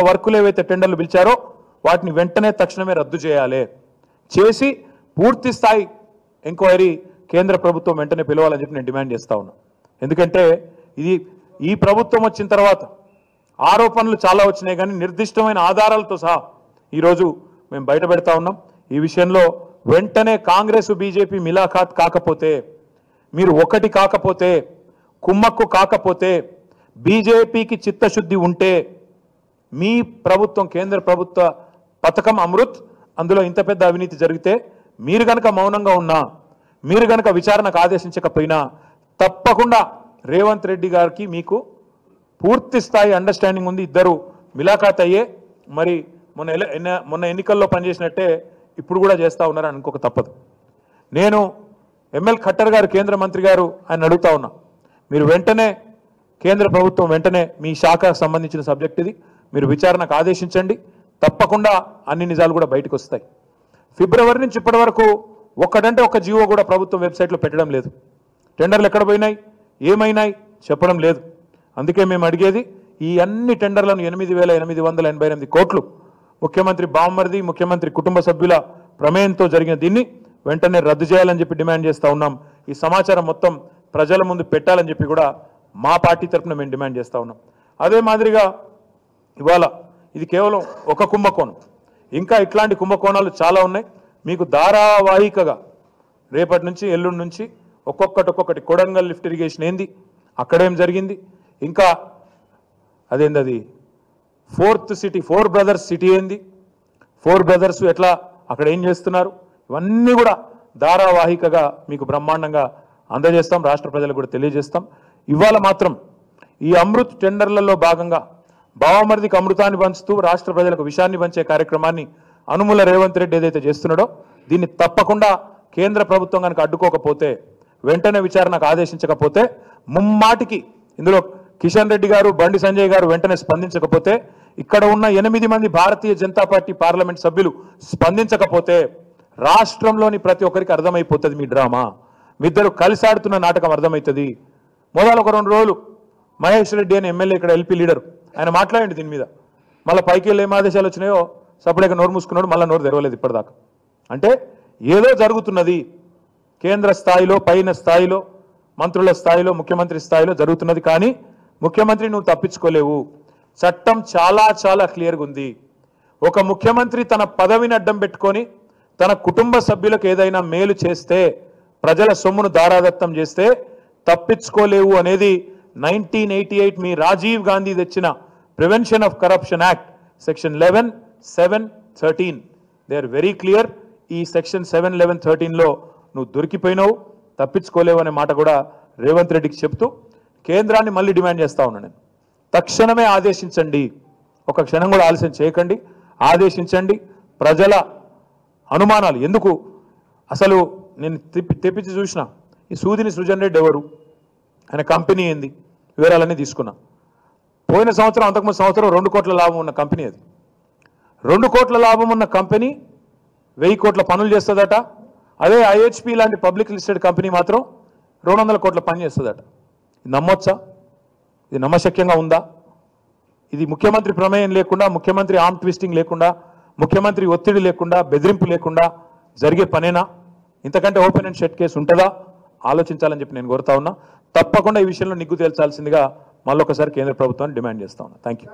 వర్కులు ఏవైతే టెండర్లు పిలిచారో వాటిని వెంటనే తక్షణమే రద్దు చేయాలి చేసి పూర్తి స్థాయి ఎంక్వైరీ కేంద్ర ప్రభుత్వం వెంటనే పిలవాలని చెప్పి నేను డిమాండ్ చేస్తా ఉన్నా. ఎందుకంటే ఈ ప్రభుత్వం వచ్చిన తర్వాత ఆరోపణలు చాలా వచ్చినాయి కానీ నిర్దిష్టమైన ఆధారాలతో సహా ఈరోజు మేము బయట పెడతా ఉన్నాం. ఈ విషయంలో వెంటనే కాంగ్రెస్ బీజేపీ మిలాఖాత్ కాకపోతే, మీరు ఒకటి కాకపోతే, కుమ్మక్కు కాకపోతే, బీజేపీకి చిత్తశుద్ధి ఉంటే మీ ప్రభుత్వం కేంద్ర ప్రభుత్వ పథకం అమృత్ అందులో ఇంత పెద్ద అవినీతి జరిగితే మీరు గనక మౌనంగా ఉన్నా, మీరు గనక విచారణకు ఆదేశించకపోయినా తప్పకుండా రేవంత్ రెడ్డి గారికి పూర్తి స్థాయి అండర్స్టాండింగ్ ఉంది. ఇద్దరు మిలాఖాత్ అయ్యే మరి మొన్న ఎన్నికల్లో పనిచేసినట్టే ఇప్పుడు కూడా చేస్తూ ఉన్నారని అనుకోక తప్పదు. నేను ఎంఎల్ ఖట్టర్ గారు కేంద్ర మంత్రి గారు ఆయన అడుగుతా ఉన్నా, మీరు వెంటనే కేంద్ర ప్రభుత్వం వెంటనే మీ శాఖకు సంబంధించిన సబ్జెక్ట్ ఇది, మీరు విచారణకు ఆదేశించండి, తప్పకుండా అన్ని నిజాలు కూడా బయటకు వస్తాయి. ఫిబ్రవరి నుంచి ఇప్పటి వరకు ఒక్కడంటే ఒక్క జీవో కూడా ప్రభుత్వం వెబ్సైట్లో పెట్టడం లేదు. టెండర్లు ఎక్కడ పోయినాయి, ఏమైనాయి చెప్పడం లేదు. అందుకే మేము అడిగేది ఈ అన్ని టెండర్లను 8,888 కోట్లు ముఖ్యమంత్రి బామ్మర్ది ముఖ్యమంత్రి కుటుంబ సభ్యుల ప్రమేయంతో జరిగిన దీన్ని వెంటనే రద్దు చేయాలని చెప్పి డిమాండ్ చేస్తూ ఉన్నాం. ఈ సమాచారం మొత్తం ప్రజల ముందు పెట్టాలని చెప్పి కూడా మా పార్టీ తరఫున మేము డిమాండ్ చేస్తూ ఉన్నాం. అదే మాదిరిగా ఇవాళ ఇది కేవలం ఒక కుంభకోణం, ఇంకా ఇట్లాంటి కుంభకోణాలు చాలా ఉన్నాయి. మీకు ధారావాహికగా రేపటి నుంచి ఎల్లుండి నుంచి ఒక్కొక్కటి కొడంగల్ లిఫ్ట్ ఇరిగేషన్ ఏంది, అక్కడేం జరిగింది, ఇంకా అదేంది fourth city four brothers city ఏంది, ఫోర్ బ్రదర్స్ ఎట్లా అక్కడ ఏం చేస్తున్నారు, ఇవన్నీ కూడా ధారావాహికగా మీకు బ్రహ్మాండంగా అందజేస్తాం, రాష్ట్ర ప్రజలకు కూడా తెలియజేస్తాం. ఇవాళ మాత్రం ఈ అమృత్ టెండర్లలో భాగంగా బావమరిదికి అమృతాన్ని పంచుతూ రాష్ట్ర ప్రజలకు విషయాన్ని పంచే కార్యక్రమాన్ని అనుముల రేవంత్ రెడ్డి ఏదైతే చేస్తున్నాడో దీన్ని తప్పకుండా కేంద్ర ప్రభుత్వం కనుక అడ్డుకోకపోతే, వెంటనే విచారణకు ఆదేశించకపోతే, ముమ్మాటికి ఇందులో కిషన్ రెడ్డి గారు బండి సంజయ్ గారు వెంటనే స్పందించకపోతే, ఇక్కడ ఉన్న 8 మంది భారతీయ జనతా పార్టీ పార్లమెంట్ సభ్యులు స్పందించకపోతే రాష్ట్రంలోని ప్రతి ఒక్కరికి అర్థమైపోతుంది మీ డ్రామా, మీ ఇద్దరు కలిసి ఆడుతున్న నాటకం అర్థమవుతుంది. మొదలు ఒక 2 రోజులు మహేష్ రెడ్డి అని ఎమ్మెల్యే ఇక్కడ ఎల్పీ లీడర్ ఆయన మాట్లాడండి దీని మీద, మళ్ళీ పైకి వెళ్ళి ఏం ఆదేశాలు వచ్చినాయో సపరేట్గా నోరు మూసుకున్నాడు, మళ్ళీ నోరు తెరవలేదు ఇప్పటిదాకా. అంటే ఏదో జరుగుతున్నది కేంద్ర స్థాయిలో, పైన స్థాయిలో, మంత్రుల స్థాయిలో, ముఖ్యమంత్రి స్థాయిలో జరుగుతున్నది. కానీ ముఖ్యమంత్రి నువ్వు తప్పించుకోలేవు. చట్టం చాలా చాలా క్లియర్గా ఉంది. ఒక ముఖ్యమంత్రి తన పదవిని అడ్డం పెట్టుకొని తన కుటుంబ సభ్యులకు ఏదైనా మేలు చేస్తే, ప్రజల సొమ్మును దారాదత్తం చేస్తే తప్పించుకోలేవు అనేది 1988 మీ రాజీవ్ గాంధీ తెచ్చిన prevention of corruption act section 11, 7, 13 they are very clear. ఈ సెక్షన్ 7, 11, 13లో నువ్వు దొరికిపోయినావు, తప్పించుకోలేవు అనే మాట కూడా రేవంత్ రెడ్డికి చెప్తూ కేంద్రాన్ని మళ్ళీ డిమాండ్ చేస్తా ఉన్నాను నేను, తక్షణమే ఆదేశించండి, ఒక క్షణం కూడా ఆలస్యం చేయకండి, ఆదేశించండి. ప్రజల అనుమానాలు ఎందుకు, అసలు నేను తెప్పించి చూసిన ఈ సూదిని సృజన్ రెడ్డి ఎవరు, ఆయన కంపెనీ ఏంది, వివరాలన్నీ తీసుకున్నా. పోయిన సంవత్సరం అంతకుముందు సంవత్సరం 2 కోట్ల లాభం ఉన్న కంపెనీ అది. 2 కోట్ల లాభం ఉన్న కంపెనీ 1000 కోట్ల పనులు చేస్తుందట. అదే ఐహెచ్పి లాంటి పబ్లిక్ లిస్టెడ్ కంపెనీ మాత్రం 200 కోట్ల పని చేస్తుందట. ఇది నమ్మొచ్చా? ఇది నమ్మశక్యంగా ఉందా? ఇది ముఖ్యమంత్రి ప్రమేయం లేకుండా, ముఖ్యమంత్రి ఆర్మ్ ట్విస్టింగ్ లేకుండా, ముఖ్యమంత్రి ఒత్తిడి లేకుండా, బెదిరింపు లేకుండా జరిగే పనేనా? ఇంతకంటే ఓపెన్ అండ్ షట్ కేసు ఉంటుందా? ఆలోచించాలని చెప్పి నేను కోరుతా ఉన్నా. తప్పకుండా ఈ విషయంలో నిగ్గు తేల్చాల్సిందిగా మళ్ళొకసారి కేంద్ర ప్రభుత్వాన్ని డిమాండ్ చేస్తా ఉన్నా. Thank you.